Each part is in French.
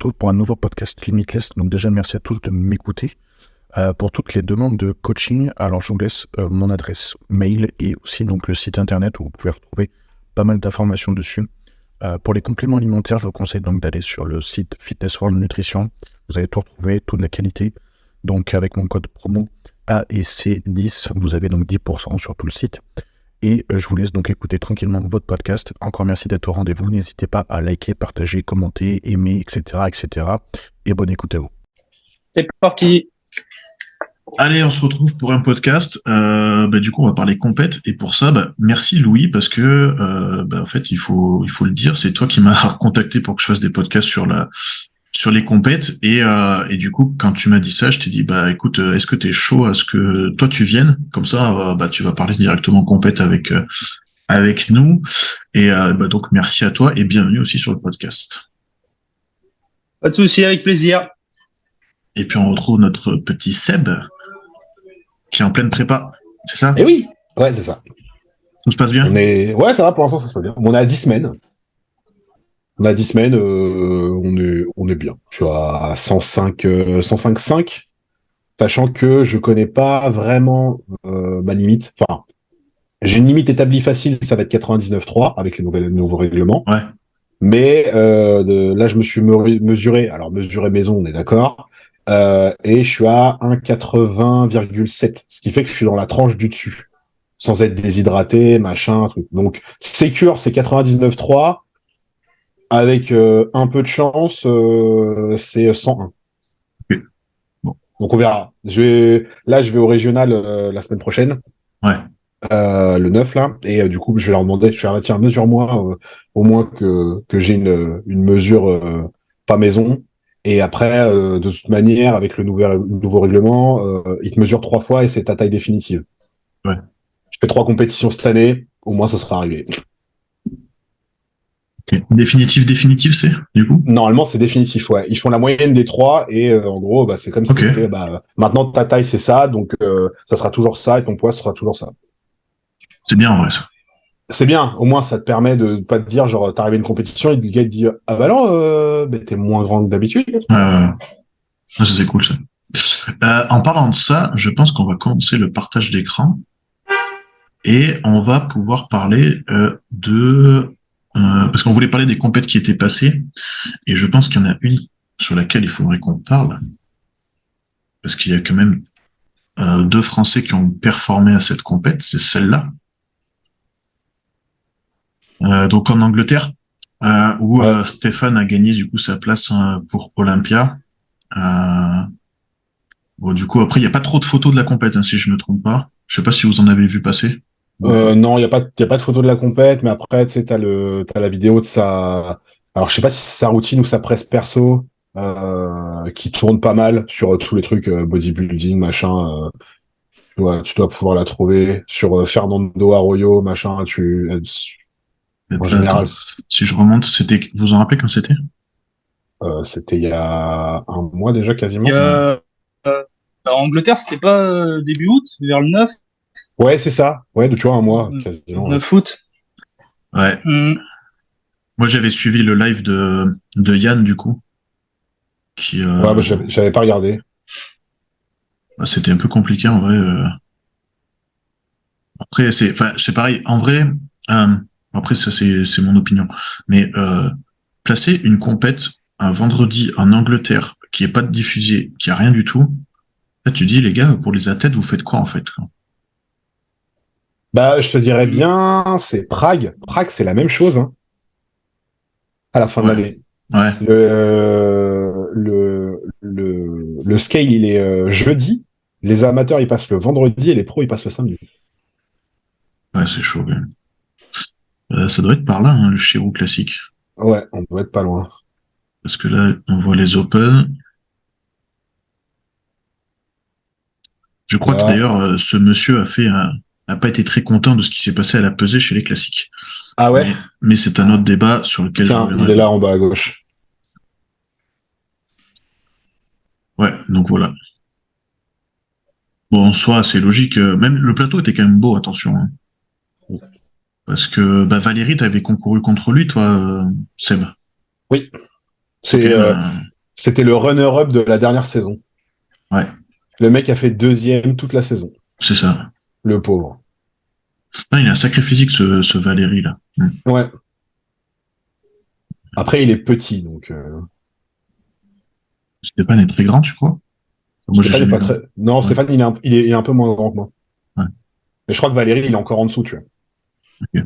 retrouve pour un nouveau podcast Limitless. Donc déjà, merci à tous de m'écouter. Pour toutes les demandes de coaching, alors je vous laisse mon adresse mail et aussi donc le site internet où vous pouvez retrouver pas mal d'informations dessus. Pour les compléments alimentaires, je vous conseille donc d'aller sur le site Fitness World Nutrition. Vous allez tout retrouver, toute la qualité. Donc avec mon code promo AEC10, vous avez donc 10% sur tout le site. Et je vous laisse donc écouter tranquillement votre podcast. Encore merci d'être au rendez-vous. N'hésitez pas à liker, partager, commenter, aimer, etc., etc. Et bonne écoute à vous. C'est parti. Allez, on se retrouve pour un podcast. Du coup, on va parler compète. Et pour ça, merci Louis, parce que en fait, il faut le dire, c'est toi qui m'as contacté pour que je fasse des podcasts sur les compètes. Et du coup, quand tu m'as dit ça, je t'ai dit écoute, est-ce que t'es chaud à ce que toi tu viennes? Comme ça, tu vas parler directement compète avec nous. Et donc merci à toi et bienvenue aussi sur le podcast. Pas de souci, avec plaisir. Et puis on retrouve notre petit Seb qui est en pleine prépa, c'est ça? Eh oui, ouais, c'est ça. Tout se passe bien? Ouais, ça va, pour l'instant, ça se passe bien. On est à 10 semaines. On est bien. Je suis à 105,5, sachant que je connais pas vraiment ma limite. Enfin, j'ai une limite établie facile, ça va être 99,3 avec les nouveaux règlements. Ouais. Mais là, je me suis mesuré. Alors, mesuré maison, on est d'accord. Et je suis à 1,80,7, ce qui fait que je suis dans la tranche du dessus, sans être déshydraté, machin, truc. Donc, sécure, c'est 99,3. Avec un peu de chance, c'est 101. Okay. Bon. Donc, on verra. Je vais au régional la semaine prochaine. Ouais. Le 9, là. Et du coup, je vais leur demander, je vais leur dire, tiens, mesure-moi au moins que j'ai une mesure pas maison. Et après, de toute manière, avec le nouveau règlement, il te mesure 3 fois et c'est ta taille définitive. Ouais. Je fais 3 compétitions cette année, au moins ça sera arrivé. Okay. Définitif, c'est, du coup? Normalement, c'est définitif, ouais. Ils font la moyenne des 3 et en gros, c'est comme si c'était, maintenant ta taille c'est ça, donc ça sera toujours ça et ton poids sera toujours ça. C'est bien en vrai, ça. C'est bien, au moins ça te permet de pas te dire, genre, t'arrives à une compétition et le gars te dit, ah bah non, t'es moins grand que d'habitude. Ça c'est cool, ça. En parlant de ça, je pense qu'on va commencer le partage d'écran et on va pouvoir parler parce qu'on voulait parler des compètes qui étaient passées et je pense qu'il y en a une sur laquelle il faudrait qu'on parle parce qu'il y a quand même 2 Français qui ont performé à cette compète, c'est celle-là. Donc en Angleterre, où Stéphane a gagné du coup sa place pour Olympia. Du coup, après, il n'y a pas trop de photos de la compète, si je me trompe pas. Je sais pas si vous en avez vu passer. Non, il y a pas de photo de la compète, mais après, tu sais, t'as la vidéo de sa, alors je sais pas si c'est sa routine ou sa presse perso, qui tourne pas mal sur tous les trucs bodybuilding, machin. Tu dois pouvoir la trouver sur Fernando Arroyo, machin. En général, si je remonte, vous en rappelez quand c'était? c'était il y a un mois déjà quasiment. En Angleterre, c'était pas début août, vers le 9? Ouais, c'est ça. Ouais, tu vois, un mois quasiment. 9 août. Ouais. Moi, j'avais suivi le live de Yann, du coup. Ouais, j'avais pas regardé. C'était un peu compliqué, en vrai. Après, c'est pareil. En vrai, après, ça, c'est mon opinion. Mais placer une compète un vendredi en Angleterre qui est pas diffusée, qui a rien du tout, là, tu dis, les gars, pour les athlètes, vous faites quoi, en fait? Je te dirais bien, c'est Prague. Prague, c'est la même chose, hein, à la fin de l'année. Ouais. Le scale, il est jeudi. Les amateurs, ils passent le vendredi et les pros, ils passent le samedi. Ouais, c'est chaud, quand même. Ça doit être par là, hein, le Chirou classique. Ouais, on doit être pas loin. Parce que là, on voit les Open. Je crois que d'ailleurs, ce monsieur a pas été très content de ce qui s'est passé à la pesée chez les classiques. Ah ouais? Mais c'est un autre débat sur lequel Tiens, il est là en bas à gauche. Ouais, donc voilà. Bon, en soi, c'est logique. Même le plateau était quand même beau, attention. Hein. Parce que Valérie, t'avais concouru contre lui, toi, Seb. Oui. C'était le runner-up de la dernière saison. Ouais. Le mec a fait 2e toute la saison. C'est ça. Le pauvre. Non, il a un sacré physique, ce Valérie, là. Ouais. Après, il est petit, donc... Stéphane est très grand, tu crois? Moi, j'ai Stéphane est jamais pas vu. très... Non, Ouais. Stéphane, il est un peu moins grand que moi. Ouais. Mais je crois que Valérie, il est encore en dessous, tu vois.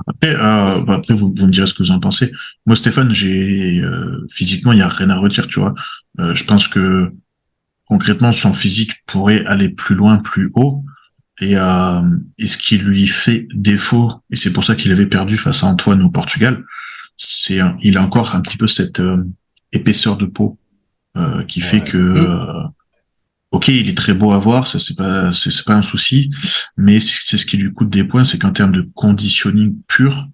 Après, après vous me direz ce que vous en pensez. Moi, Stéphane, physiquement, il n'y a rien à redire, tu vois. Je pense que concrètement, son physique pourrait aller plus loin, plus haut. Et ce qui lui fait défaut, et c'est pour ça qu'il avait perdu face à Antoine au Portugal, il a encore un petit peu cette épaisseur de peau qui fait que ok, il est très beau à voir, ça c'est pas un souci, mais c'est ce qui lui coûte des points, c'est qu'en termes de conditioning pur,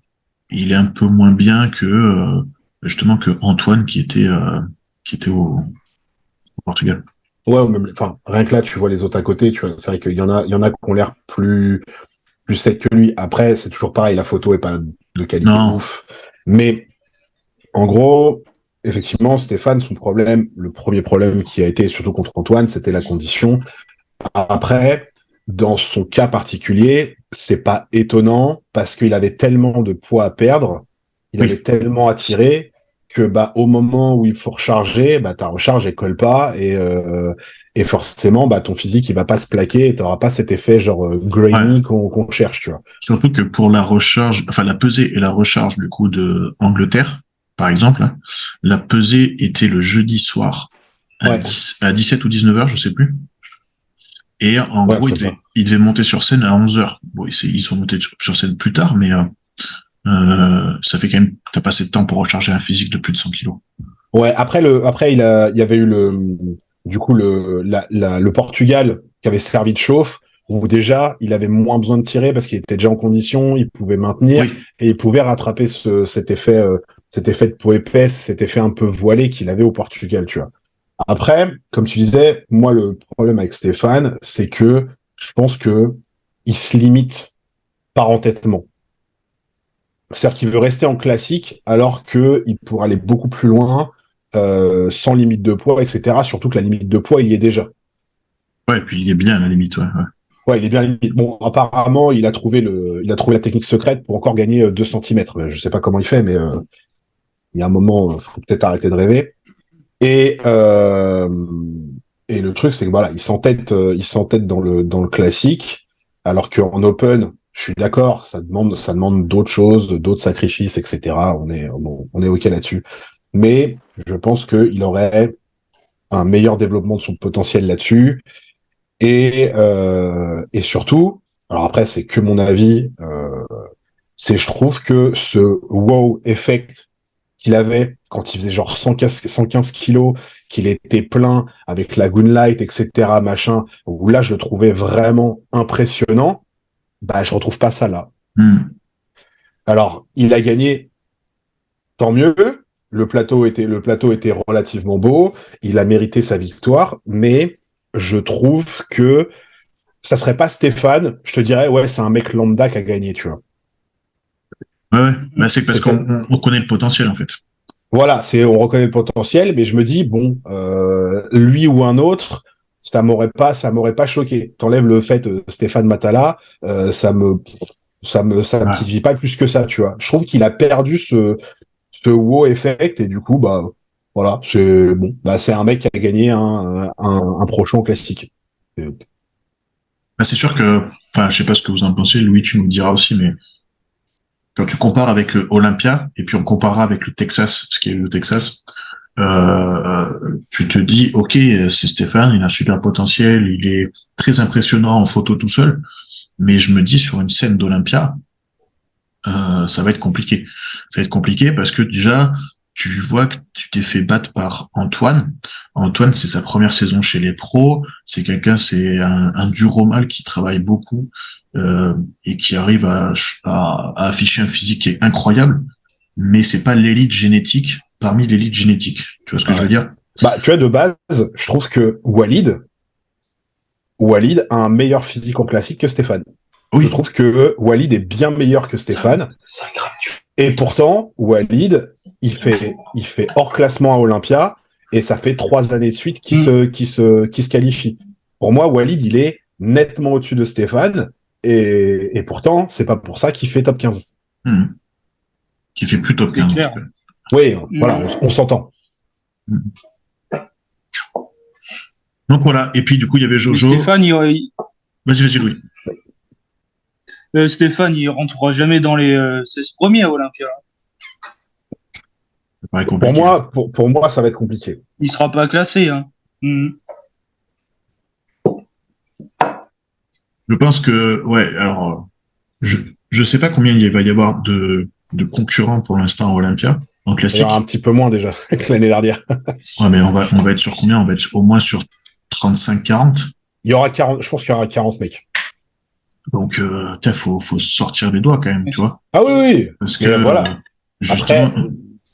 il est un peu moins bien que justement que Antoine qui était au Portugal. Ouais, ou même, enfin, rien que là, tu vois les autres à côté, tu vois. C'est vrai qu'il y en a qui ont l'air plus secs que lui. Après, c'est toujours pareil, la photo est pas de qualité Non, ouf. Mais, en gros, effectivement, Stéphane, le premier problème qui a été, surtout contre Antoine, c'était la condition. Après, dans son cas particulier, c'est pas étonnant parce qu'il avait tellement de poids à perdre, il oui, avait tellement à tirer que bah au moment où il faut recharger, bah ta recharge elle colle pas et forcément bah ton physique il va pas se plaquer et t'auras pas cet effet genre ouais. grainy qu'on cherche, tu vois. Surtout que pour la recharge, enfin la pesée et la recharge du coup de Angleterre, par exemple, hein, la pesée était le jeudi soir Ouais, à 17 ou 19 heures, je sais plus. Et en ouais, gros, comme ça. il devait monter sur scène à 11 heures. Bon, ils sont montés sur scène plus tard, mais ça fait quand même, t'as pas assez de temps pour recharger un physique de plus de 100 kilos. Ouais, après il y avait eu du coup le Portugal qui avait servi de chauffe où déjà il avait moins besoin de tirer parce qu'il était déjà en condition, il pouvait maintenir Oui, et il pouvait rattraper cet effet de peau épaisse, cet effet un peu voilé qu'il avait au Portugal, tu vois. Après, comme tu disais, moi le problème avec Stéphane, c'est que je pense que il se limite par entêtement. C'est-à-dire qu'il veut rester en classique alors que il pourrait aller beaucoup plus loin sans limite de poids, etc. Surtout que la limite de poids, il y est déjà. ouais, et puis il est bien à la limite, ouais, ouais. Ouais, il est bien limite. Bon, apparemment, il a trouvé la technique secrète pour encore gagner 2 centimètres. Je sais pas comment il fait, mais il y a un moment, faut peut-être arrêter de rêver. Et et le truc, c'est que voilà, il s'entête dans le classique, alors qu'en open, je suis d'accord, ça demande d'autres choses, d'autres sacrifices, etc. On est ok là-dessus. Mais je pense qu'il aurait un meilleur développement de son potentiel là-dessus. Et surtout, alors après, c'est que mon avis, je trouve que ce wow effect qu'il avait quand il faisait genre 115 kilos, qu'il était plein avec la Gunlight, etc., machin, où là, je le trouvais vraiment impressionnant, bah, je retrouve pas ça là. Alors, il a gagné, tant mieux. Le plateau était relativement beau. Il a mérité sa victoire, mais je trouve que ça serait pas Stéphane. Je te dirais, ouais, c'est un mec lambda qui a gagné, tu vois. Ouais, ouais. Bah, c'est parce C'est tel- on connaît le potentiel, en fait. Voilà, on reconnaît le potentiel, mais je me dis, bon, lui ou un autre, ça m'aurait pas choqué. T'enlèves le fait Stéphane Matala, ça me Ouais. titille pas plus que ça, tu vois. Je trouve qu'il a perdu ce wow effect et du coup, bah, voilà, c'est bon, bah, c'est un mec qui a gagné un prochain classique. Bah, c'est sûr que, enfin, je sais pas ce que vous en pensez, Louis, tu nous diras aussi, mais quand tu compares avec Olympia, et puis on comparera avec le Texas, ce qui est le Texas, tu te dis, ok, c'est Stéphane, il a un super potentiel, il est très impressionnant en photo tout seul, mais je me dis sur une scène d'Olympia, ça va être compliqué. Ça va être compliqué parce que déjà, tu vois que tu t'es fait battre par Antoine. Antoine, c'est sa première saison chez les pros. C'est un dur au mal qui travaille beaucoup et qui arrive à afficher un physique qui est incroyable. Mais c'est pas l'élite génétique parmi l'élite génétique. Tu vois ce que je veux Ouais. dire? Bah, tu vois, de base, je trouve que Walid a un meilleur physique en classique que Stéphane. Je Oui, trouve que Walid est bien meilleur que Stéphane. C'est un grave dur. Et pourtant, Walid, il fait hors classement à Olympia. et ça fait 3 années de suite qu'il se qualifie. Pour moi, Walid, il est nettement au-dessus de Stéphane, et pourtant, c'est pas pour ça qu'il fait top 15. Qui fait plus top C'est 15. clair. Oui, voilà, on s'entend. Donc voilà, et puis du coup, il y avait Mais Jojo. Stéphane, Vas-y, Louis. Stéphane, il rentrera jamais dans les 16 premiers à Olympia. Ça paraît compliqué. Pour moi, ça va être compliqué. Il sera pas classé. Hein. Je pense que, ouais, alors, je sais pas combien il va y avoir de concurrents pour l'instant à Olympia, en Il y classique. aura un petit peu moins déjà que l'année dernière. Ouais, mais on va être sur combien? On va être au moins sur 35-40. Il y aura 40, je pense qu'il y aura 40 mecs. Donc, faut sortir les doigts quand même, tu vois. Ah oui, oui. Parce Mais que, voilà. justement. Après,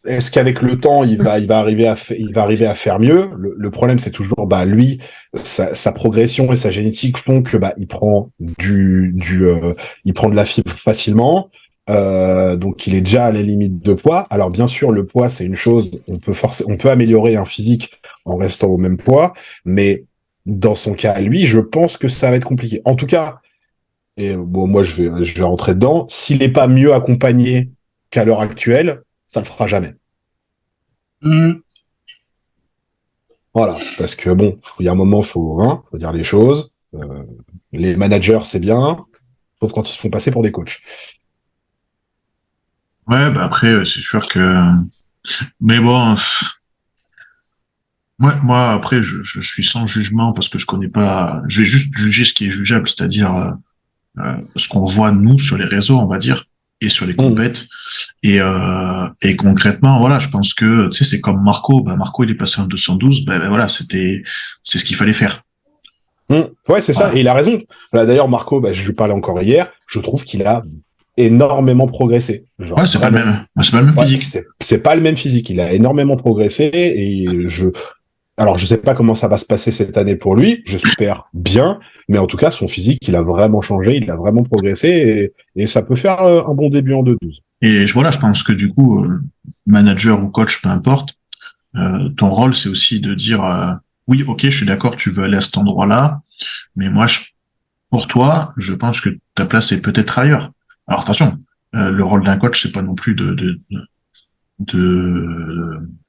est-ce qu'avec le temps, il va arriver à faire mieux? Le problème, c'est toujours, lui, sa progression et sa génétique font que, il prend il prend de la fibre facilement. Donc, il est déjà à la limite de poids. Alors, bien sûr, le poids, c'est une chose. On peut améliorer un physique en restant au même poids. Mais dans son cas, lui, je pense que ça va être compliqué. En tout cas, et bon, moi, je vais rentrer dedans. S'il n'est pas mieux accompagné qu'à l'heure actuelle, ça le fera jamais. Voilà, parce que bon, il y a un moment, faut dire les choses. Les managers, c'est bien, sauf quand ils se font passer pour des coachs. Ouais, après, c'est sûr que. Mais bon, moi, après, je suis sans jugement parce que je connais pas. Je vais juste juger ce qui est jugeable, c'est-à-dire ce qu'on voit nous sur les réseaux, on va dire, et sur les compètes. Et concrètement, voilà, je pense que tu sais, c'est comme Marco. Marco, il est passé en 212. Voilà, c'est ce qu'il fallait faire. Ouais, c'est ça. Et il a raison. Là, d'ailleurs, Marco, je lui parlais encore hier. Je trouve qu'il a énormément progressé. Genre, ouais, c'est pas le même physique. C'est pas le même physique. Il a énormément progressé et alors, je sais pas comment ça va se passer cette année pour lui. J'espère bien, mais en tout cas, son physique, il a vraiment changé, il a vraiment progressé et ça peut faire un bon début en 2-12. Et voilà, je pense que du coup, manager ou coach, peu importe, ton rôle, c'est aussi de dire oui, ok, je suis d'accord, tu veux aller à cet endroit-là, mais moi, pour toi, je pense que ta place est peut-être ailleurs. Alors attention, le rôle d'un coach, c'est pas non plus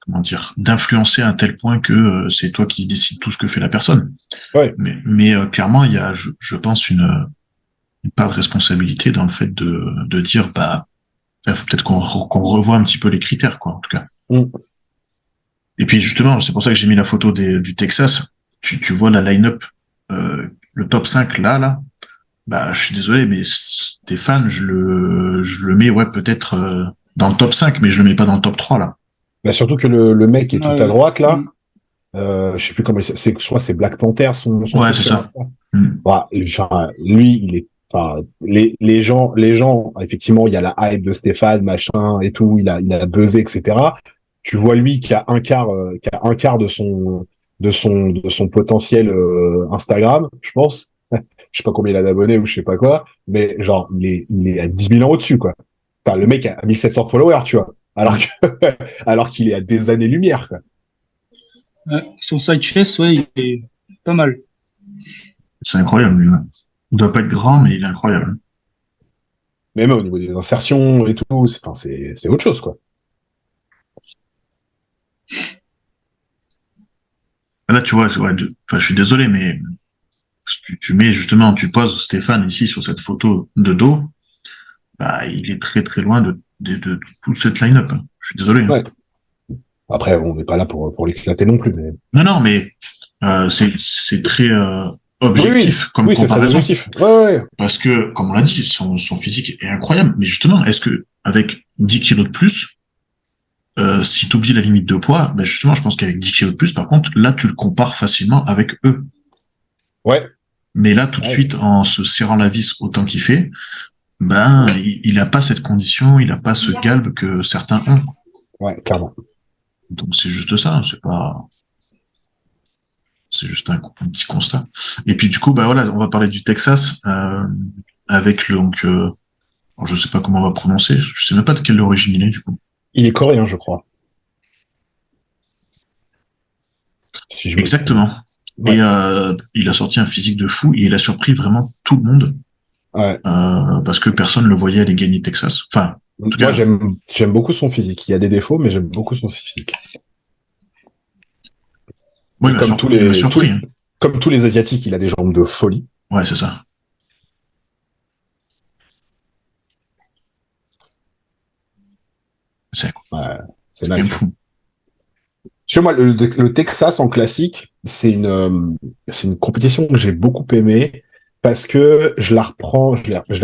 comment dire, d'influencer à un tel point que c'est toi qui décides tout ce que fait la personne. Ouais. Mais clairement, il y a, je pense, une part de responsabilité dans le fait de dire, il faut peut-être qu'on revoie un petit peu les critères, quoi, en tout cas. Et puis justement, c'est pour ça que j'ai mis la photo du Texas. Tu vois la line-up, le top 5 là. Je suis désolé, mais Stéphane, je le mets, ouais, peut-être dans le top 5, mais je le mets pas dans le top 3 là. Surtout que le mec est tout à droite là. Je sais plus comment je crois que c'est Black Panther son ouais, c'est ça. Lui, il est les gens, effectivement, il y a la hype de Stéphane, machin et tout, il a buzzé, etc. Tu vois lui qui a un quart de son potentiel Instagram, je pense. Je sais pas combien il a d'abonnés ou je sais pas quoi, mais genre il est à 10 000 ans au-dessus, quoi. Enfin, le mec a 1700 followers, tu vois, alors qu'il est à des années-lumière, quoi. Son side chest, ouais, il est pas mal. C'est incroyable, lui. Ouais. Il doit pas être grand, mais il est incroyable. Mais même au niveau des insertions et tout, c'est autre chose, quoi. Là, tu vois, je suis désolé, mais tu mets justement, tu poses Stéphane ici sur cette photo de dos, il est très très loin de toute cette line-up. Je suis désolé. Ouais. Après, on n'est pas là pour l'éclater non plus. Mais... Non, mais c'est très objectif comme comparaison. C'est très objectif. Ouais. Parce que, comme on l'a dit, son physique est incroyable. Mais justement, est-ce que avec 10 kilos de plus, si tu oublies la limite de poids, justement, je pense qu'avec 10 kilos de plus, par contre, là, tu le compares facilement avec eux. Ouais. Mais là, tout de suite, en se serrant la vis autant qu'il fait, il a pas cette condition, il a pas ce galbe que certains ont. Ouais, clairement. Donc c'est juste ça, c'est juste un petit constat. Et puis du coup, voilà, on va parler du Texas avec je sais pas comment on va prononcer, je sais même pas de quelle origine il est du coup. Il est coréen, je crois. Si je me Exactement. Ouais. Et il a sorti un physique de fou et il a surpris vraiment tout le monde Ouais. parce que personne ne le voyait aller gagner Texas. Enfin, en tout Moi, cas, j'aime beaucoup son physique. Il y a des défauts, mais j'aime beaucoup son physique. ouais, Et il m'a surpris. Hein. comme tous les Asiatiques, il a des jambes de folie. Ouais, c'est ça. C'est Ouais, c'est quand même nice. fou. Sur moi, le Texas en classique, c'est une compétition que j'ai beaucoup aimée parce que je l'ai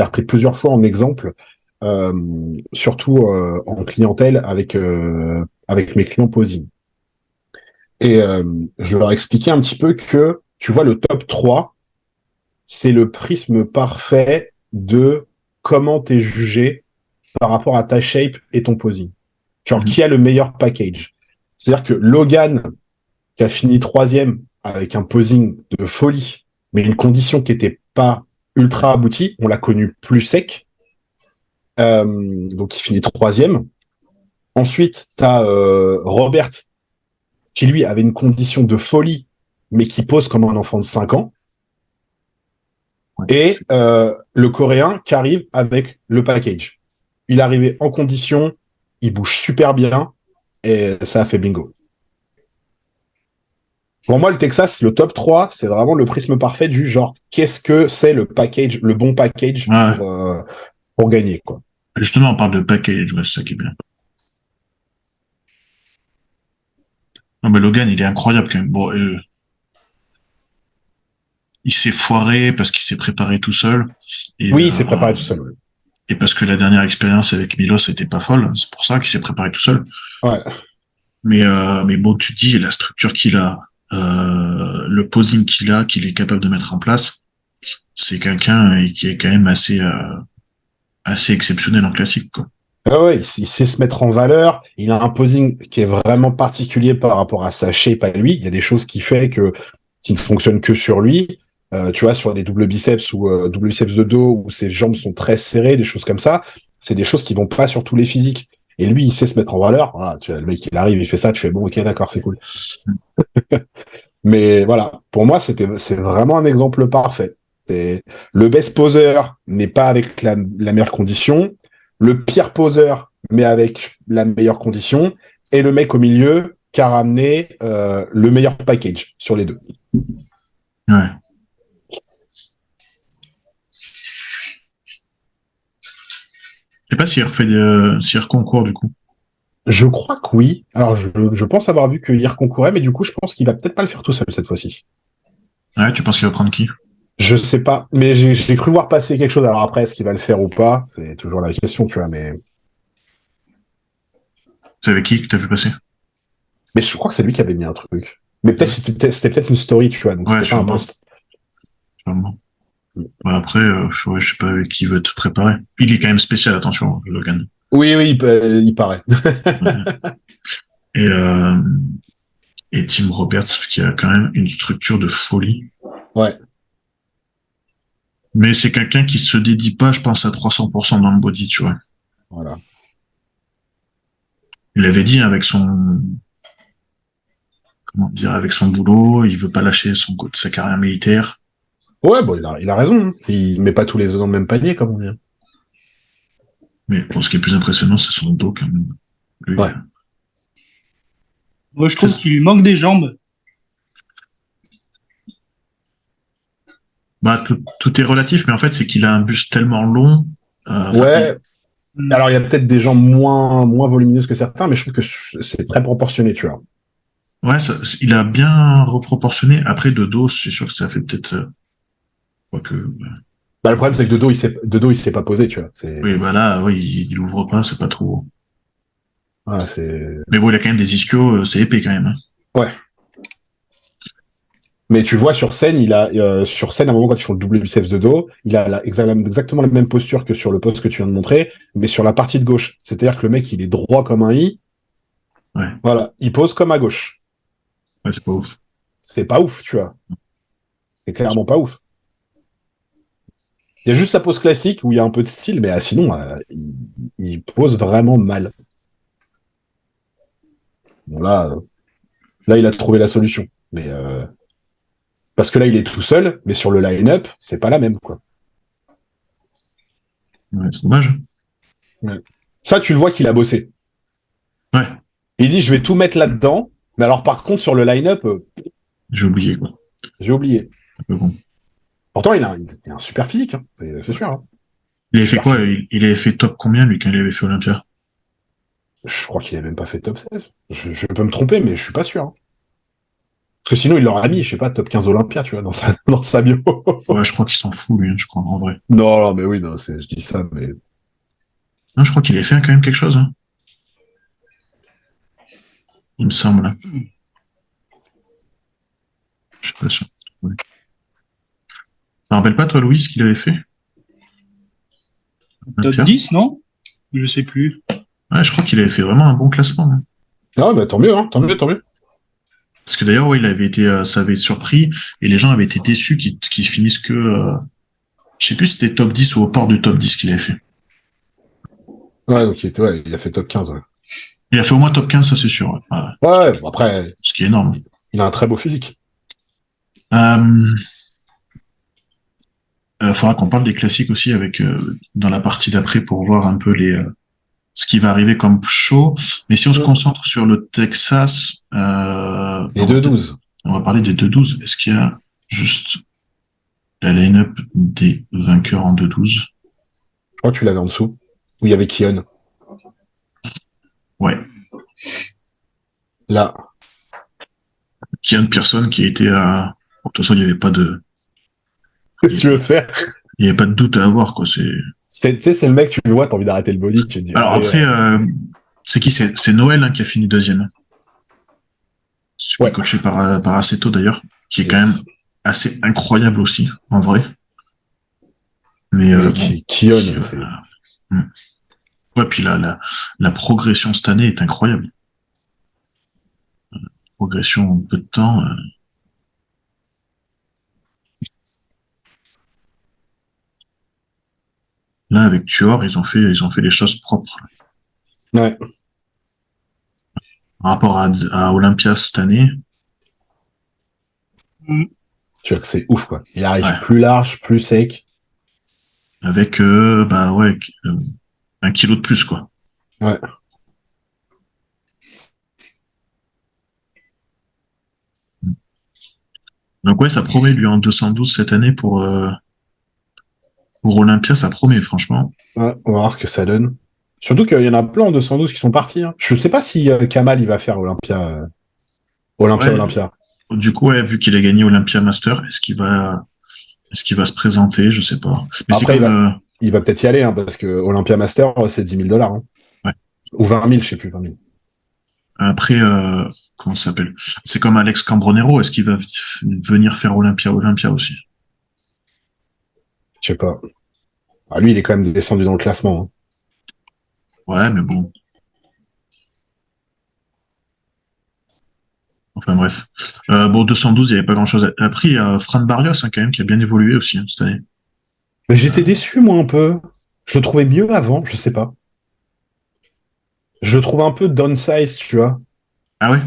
repris plusieurs fois en exemple, surtout en clientèle avec mes clients posing. Et je leur expliquais un petit peu que, tu vois, le top 3 c'est le prisme parfait de comment t'es jugé par rapport à ta shape et ton posing. Genre, Mhm. qui a le meilleur package? C'est-à-dire que Logan, qui a fini troisième avec un posing de folie, mais une condition qui était pas ultra aboutie, on l'a connu plus sec, donc il finit troisième. Ensuite, t'as Robert, qui lui avait une condition de folie, mais qui pose comme un enfant de 5 ans. Ouais. Et le Coréen qui arrive avec le package. Il est arrivé en condition, il bouge super bien, et ça a fait bingo. Pour moi, le Texas, le top 3, c'est vraiment le prisme parfait du genre, qu'est-ce que c'est le package, le bon package Ouais. pour gagner, quoi. Justement, on parle de package, ouais, c'est ça qui est bien. Non, mais Logan, il est incroyable quand même. Bon, il s'est foiré parce qu'il s'est préparé tout seul et, Oui, il s'est préparé tout seul. Ouais. et parce que la dernière expérience avec Milos était pas folle. C'est pour ça qu'il s'est préparé tout seul. Ouais. Mais bon, tu te dis la structure qu'il a, le posing qu'il est capable de mettre en place, c'est quelqu'un qui est quand même assez exceptionnel en classique, quoi. Ah ouais, il sait se mettre en valeur. Il a un posing qui est vraiment particulier par rapport à sa shape à lui. Il y a des choses qui ne fonctionnent que sur lui. Tu vois, sur des double biceps ou double biceps de dos où ses jambes sont très serrées, des choses comme ça. C'est des choses qui vont pas sur tous les physiques. Et lui, il sait se mettre en valeur. Voilà, tu vois, le mec, il arrive, il fait ça, tu fais bon, ok, d'accord, c'est cool. Mais voilà, pour moi, c'est vraiment un exemple parfait. C'est le best poseur, mais pas avec la meilleure condition. Le pire poseur, mais avec la meilleure condition. Et le mec au milieu qui a ramené le meilleur package sur les deux. Ouais. Je sais pas s'il reconcourt du coup. Je crois que oui. Alors, je pense avoir vu qu'il concourait, mais du coup, je pense qu'il va peut-être pas le faire tout seul cette fois-ci. Ouais, tu penses qu'il va prendre qui? Je sais pas, mais j'ai cru voir passer quelque chose. Alors après, est-ce qu'il va le faire ou pas? C'est toujours la question, tu vois, C'est avec qui que t'as vu passer? mais je crois que c'est lui qui avait mis un truc. Mais peut-être Ouais, c'était peut-être une story, tu vois, donc ouais, c'était pas un sûrement. post. Sûrement. Ouais, après, ouais, je sais pas avec qui il veut te préparer. Il est quand même spécial, attention, Logan. Oui, oui, il paraît. Ouais. Et, euh, et Tim Roberts, qui a quand même une structure de folie. Ouais, Mais c'est quelqu'un qui se dédie pas, je pense, à 300% dans le body, tu vois. voilà. Il avait dit avec comment dire, avec son boulot, il veut pas lâcher sa carrière militaire. Ouais, bon, il a raison. Hein. Il met pas tous les œufs dans le même panier, comme on dit. Mais pour ce qui est plus impressionnant, c'est son dos, quand même. Lui, Ouais. Moi, je trouve qu'il lui manque des jambes. bah, tout est relatif, mais en fait, c'est qu'il a un buste tellement long. Ouais. Hmm. Alors, il y a peut-être des gens moins volumineux que certains, mais je trouve que c'est très proportionné, tu vois. Ouais, il a bien reproportionné. Après, de dos, c'est sûr que ça fait peut-être, quoique, Bah, le problème, c'est que de dos, il s'est pas posé, tu vois. oui, bah là, oui, il ouvre pas, c'est pas trop. Ouais, c'est. Mais bon, il a quand même des ischios, c'est épais quand même. Hein. Ouais. Mais tu vois, sur scène, sur scène, à un moment, quand ils font le double biceps de dos, il a exactement la même posture que sur le poste que tu viens de montrer, mais sur la partie de gauche. C'est-à-dire que le mec, il est droit comme un i. Ouais, Voilà. Il pose comme à gauche. ouais, c'est pas ouf. C'est pas ouf, tu vois. C'est clairement pas ouf. Il y a juste sa pose classique où il y a un peu de style, mais sinon, il pose vraiment mal. Bon, là, il a trouvé la solution. Mais parce que là, il est tout seul, mais sur le line-up, c'est pas la même, quoi. Ouais, c'est dommage. Ça, tu le vois qu'il a bossé. Ouais, Il dit, je vais tout mettre là-dedans, mais alors par contre, sur le line-up, j'ai oublié, quoi. j'ai oublié. Un peu con. Pourtant, il a un super physique, hein. C'est sûr. Hein. Il avait fait Super quoi? physique. Il avait fait top combien, lui, quand il avait fait Olympia? Je crois qu'il a même pas fait top 16. Je peux me tromper, mais je suis pas sûr. Hein. Parce que sinon, il l'aurait mis, je sais pas, top 15 Olympia, tu vois, dans sa bio. Ouais, je crois qu'il s'en fout, lui, hein, je crois, en vrai. Non, non, mais oui, non, je dis ça, mais. Non, je crois qu'il avait fait quand même quelque chose, hein. Il me semble. Hein. Je suis pas sûr. Ouais. Tu te rappelles pas, toi, Louis, ce qu'il avait fait? Top Olympia? 10, non? Je sais plus. Ouais, je crois qu'il avait fait vraiment un bon classement. Hein. Non, bah tant mieux, hein, tant mieux, tant mieux. Parce que d'ailleurs, ouais, il avait été, ça avait surpris, et les gens avaient été déçus qu'il finisse que, je sais plus si c'était top 10 ou au port du top 10 qu'il avait fait. Ouais, donc il a fait top 15. Ouais, Il a fait au moins top 15, ça c'est sûr. Ouais. ouais bon, après, Ce qui est énorme. il a un très beau physique. Faudra qu'on parle des classiques aussi avec dans la partie d'après pour voir un peu ce qui va arriver comme show. Mais si on se concentre sur le Texas, Les 2-12. on va parler des 2-12. Est-ce qu'il y a juste la line-up des vainqueurs en 2-12? Je crois que tu l'avais en dessous. Où il y avait Kion. Ouais. Là. Kian Pearson qui a été à... Bon, de toute façon, il n'y avait pas de... Qu'est-ce que tu veux faire? Il n'y avait pas de doute à avoir, quoi. Tu sais, c'est le mec, tu le vois, t'as envie d'arrêter le body, tu te dis. Alors après, c'est qui? C'est Noël, hein, qui a fini deuxième. Celui qui est coaché par Aceto, d'ailleurs, qui est quand même assez incroyable aussi, en vrai. Mais bon, Kion, c'est... Ouais, puis la progression cette année est incroyable. Progression en peu de temps. Là, avec Tuor, ils ont fait les choses propres. Ouais. Par rapport à Olympia cette année. Tu vois que c'est ouf, quoi. Il arrive plus large, plus sec. Avec, un kilo de plus, quoi. Ouais. Donc ouais, ça promet, lui, en 212 cette année pour Olympia, ça promet, franchement. Ouais, on va voir ce que ça donne. Surtout qu'il y en a plein en 212 qui sont partis. Hein. Je sais pas si Kamal, il va faire Olympia. Olympia. Du coup, ouais, vu qu'il a gagné Olympia Master, est-ce qu'il va se présenter? Je sais pas. Mais après, il va peut-être y aller, hein, parce que Olympia Master, c'est 10 000 $. Hein. Ouais. Ou 20 000, je sais plus, 20 000. Après, comment ça s'appelle? C'est comme Alex Cambronero. Est-ce qu'il va venir faire Olympia aussi? Je sais pas. Ah, lui, il est quand même descendu dans le classement. Hein. Ouais, mais bon. Enfin bref. 212, il n'y avait pas grand-chose. Après, il y a Fran Barrios, hein, quand même, qui a bien évolué aussi, hein, cette année. Mais j'étais déçu, moi, un peu. Je le trouvais mieux avant, je sais pas. Je le trouve un peu downsize, tu vois. Ah ouais?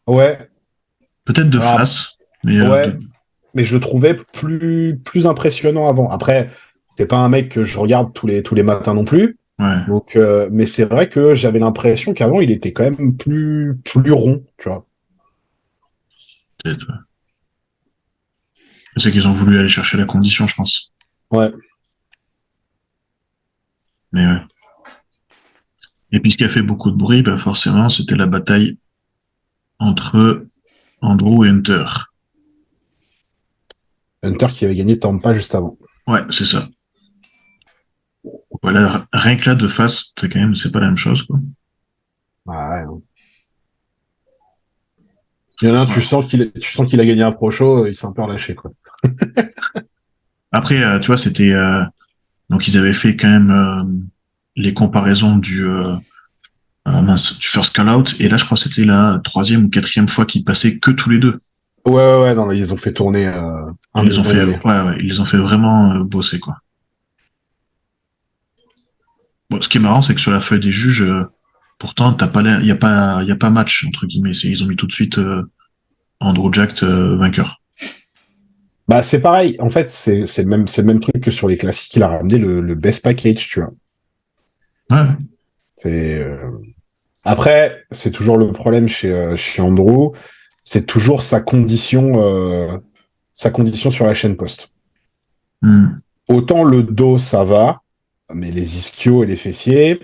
Ouais. Peut-être de face. Mais ouais. Mais je le trouvais plus impressionnant avant. Après, c'est pas un mec que je regarde tous les matins non plus. Ouais. Donc, mais c'est vrai que j'avais l'impression qu'avant, il était quand même plus rond, tu vois. Peut-être, ouais. C'est qu'ils ont voulu aller chercher la condition, je pense. Ouais. Mais ouais. Et puis ce qui a fait beaucoup de bruit, forcément, c'était la bataille entre Andrew et Hunter. Hunter qui avait gagné Tampa juste avant. Ouais, c'est ça. Voilà, rien que là, de face, c'est pas la même chose, quoi. Ouais. Il y en a un, tu sens qu'il a gagné un pro show, il s'est un peu relâché, quoi. Après, tu vois, c'était, donc ils avaient fait quand même les comparaisons du first call out, et là, je crois que c'était la 3e ou 4e fois qu'ils passaient que tous les deux. Ouais, non, ils ont fait tourner ils les ont fait vraiment bosser, quoi. Bon, ce qui est marrant, c'est que sur la feuille des juges, pourtant, il y a pas match, entre guillemets. Ils ont mis tout de suite Andrew Jack vainqueur. Bah, c'est pareil. En fait, c'est le même truc que sur les classiques. Il a ramené le best package, tu vois. Ouais. C'est, Après, c'est toujours le problème chez Andrew. C'est toujours sa condition sur la chaîne post. Hmm. Autant le dos, ça va, mais les ischios et les fessiers,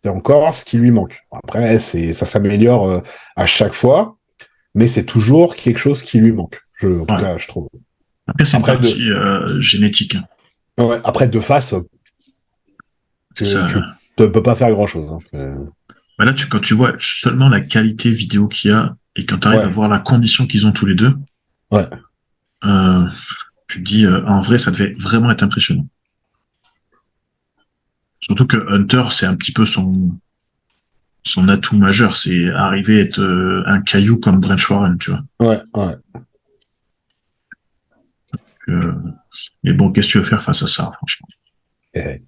c'est encore ce qui lui manque. Après, ça s'améliore à chaque fois, mais c'est toujours quelque chose qui lui manque. En tout Ouais. cas, je trouve. Après, c'est une Après, partie génétique. Hein. ouais, après, de face, C'est tu ça. peux pas faire grand-chose. Hein. Bah là, quand tu vois seulement la qualité vidéo qu'il y a et quand tu arrives à Ouais, voir la condition qu'ils ont tous les deux, ouais. euh, tu te dis, en vrai, ça devait vraiment être impressionnant. Surtout que Hunter, c'est un petit peu son atout majeur, c'est arriver à être un caillou comme Brent Warren, tu vois. Ouais, ouais. Euh, mais bon, qu'est-ce que tu veux faire face à ça, franchement? Et-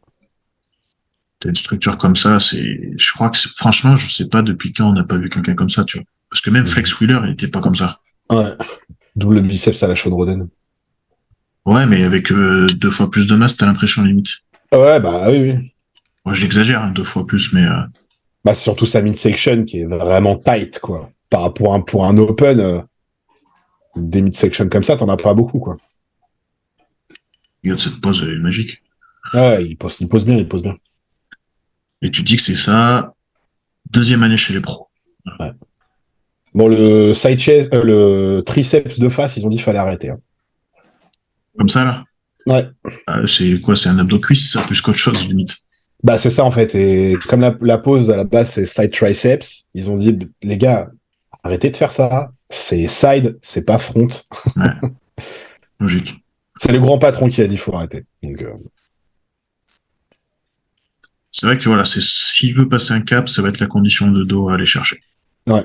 T'as une structure comme ça, je crois que, franchement, je sais pas depuis quand on n'a pas vu quelqu'un comme ça, tu vois. Parce que même Flex Wheeler, il était pas comme ça. ouais. Double biceps à la Shawn Roden. Ouais, mais avec 2 fois plus de masse, t'as l'impression limite. Ouais, bah oui, oui. Moi, j'exagère, hein, 2 fois plus, mais Bah, c'est surtout sa midsection qui est vraiment tight, quoi. Pour un open, des midsection comme ça, t'en as pas beaucoup, quoi. regarde cette pose, elle est magique. Ouais, il pose bien, il pose bien. Et tu dis que c'est ça, 2e année chez les pros. Ouais. Bon, le side chest, le triceps de face, ils ont dit qu'il fallait arrêter. Hein. Comme ça, là. Ouais. C'est quoi? C'est un abdo cuisse, ça, plus qu'autre chose, limite. Bah, c'est ça, en fait. Et comme la pose, à la base, c'est side triceps, ils ont dit, les gars, arrêtez de faire ça. C'est side, c'est pas front. Ouais, logique. C'est le grand patron qui a dit, faut arrêter. Donc, C'est vrai que voilà, s'il veut passer un cap, ça va être la condition de dos à aller chercher. ouais.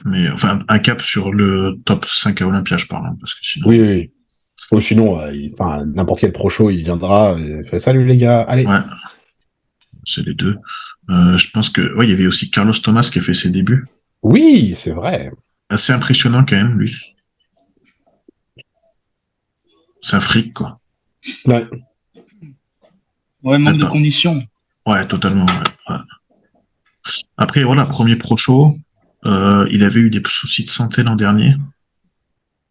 Mais enfin, un cap sur le top 5 à Olympia, je parle, hein, parce que sinon. Oui, oui, oui. Ou sinon, enfin, n'importe quel pro show, il viendra, il fait salut les gars, allez. Ouais, c'est les deux. Je pense que ouais, il y avait aussi Carlos Thomas qui a fait ses débuts. Oui, c'est vrai. Assez impressionnant quand même, lui. C'est un fric, quoi. Ouais. Ouais, Après, manque de conditions. Ouais, totalement. Ouais. Après, voilà, premier pro show. Il avait eu des soucis de santé l'an dernier.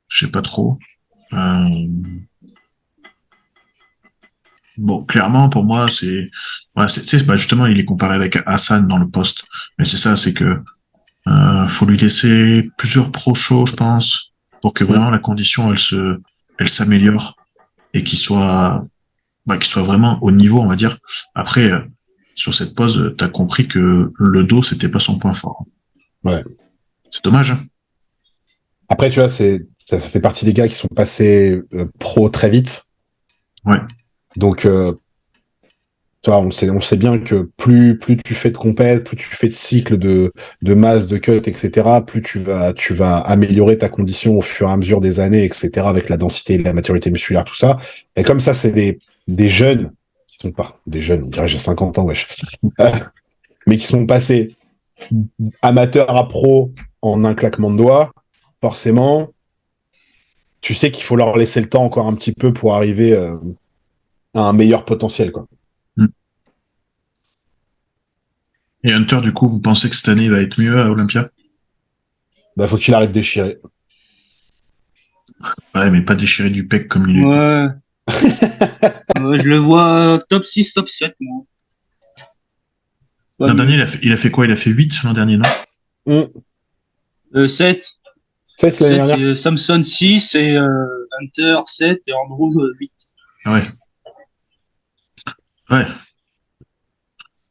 Je sais pas trop. Bon, clairement, pour moi, justement, il est comparé avec Hassan dans le poste. Mais c'est ça, c'est que faut lui laisser plusieurs pro shows, je pense, pour que vraiment la condition, elle s'améliore et qu'il soit vraiment au niveau, on va dire. Après, sur cette pause, t'as compris que le dos, c'était pas son point fort. Ouais. C'est dommage. Hein. Après, tu vois, ça fait partie des gars qui sont passés pro très vite. Ouais. Donc, tu vois, on sait bien que plus tu fais de compète, plus tu fais de cycles de masse, de cut, etc., plus tu vas améliorer ta condition au fur et à mesure des années, etc., avec la densité et la maturité musculaire, tout ça. Et comme ça, c'est des jeunes, qui sont pas des jeunes, on dirait que j'ai 50 ans, wesh, mais qui sont passés amateurs à pro en un claquement de doigts, forcément, tu sais qu'il faut leur laisser le temps encore un petit peu pour arriver à un meilleur potentiel, quoi. Et Hunter, du coup, vous pensez que cette année va être mieux à Olympia? Bah, faut qu'il arrête de déchirer. Ouais, mais pas déchirer du pec comme il est. Ouais. Je le vois top 6, top 7, moi. L'an dernier, il a fait quoi? Il a fait 8 l'an dernier, non? 7. Ça, c'est l'année 7, dernière. Samson 6 et Hunter 7 et Andrew 8. Ouais. Ouais.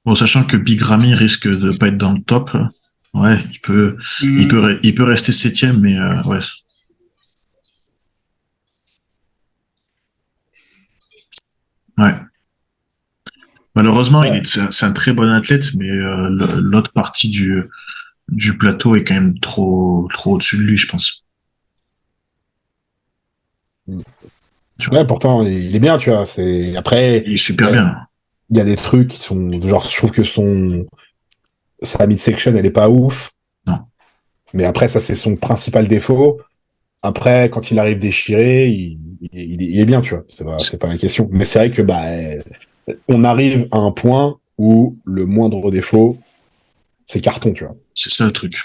Bon, sachant que Big Ramy risque de pas être dans le top, ouais, il peut rester 7e, mais ouais. Ouais. Malheureusement, Ouais. c'est un très bon athlète, mais l'autre partie du plateau est quand même trop au-dessus de lui, je pense. Tu vois. Ouais, pourtant, il est bien, tu vois. Après, Il est super bien. il y a des trucs qui sont, genre, je trouve que sa midsection, elle est pas ouf. Non. Mais après, ça, c'est son principal défaut. Après, quand il arrive déchiré, il est bien, tu vois. C'est pas la question. Mais c'est vrai que on arrive à un point où le moindre défaut, c'est carton, tu vois. C'est ça le truc.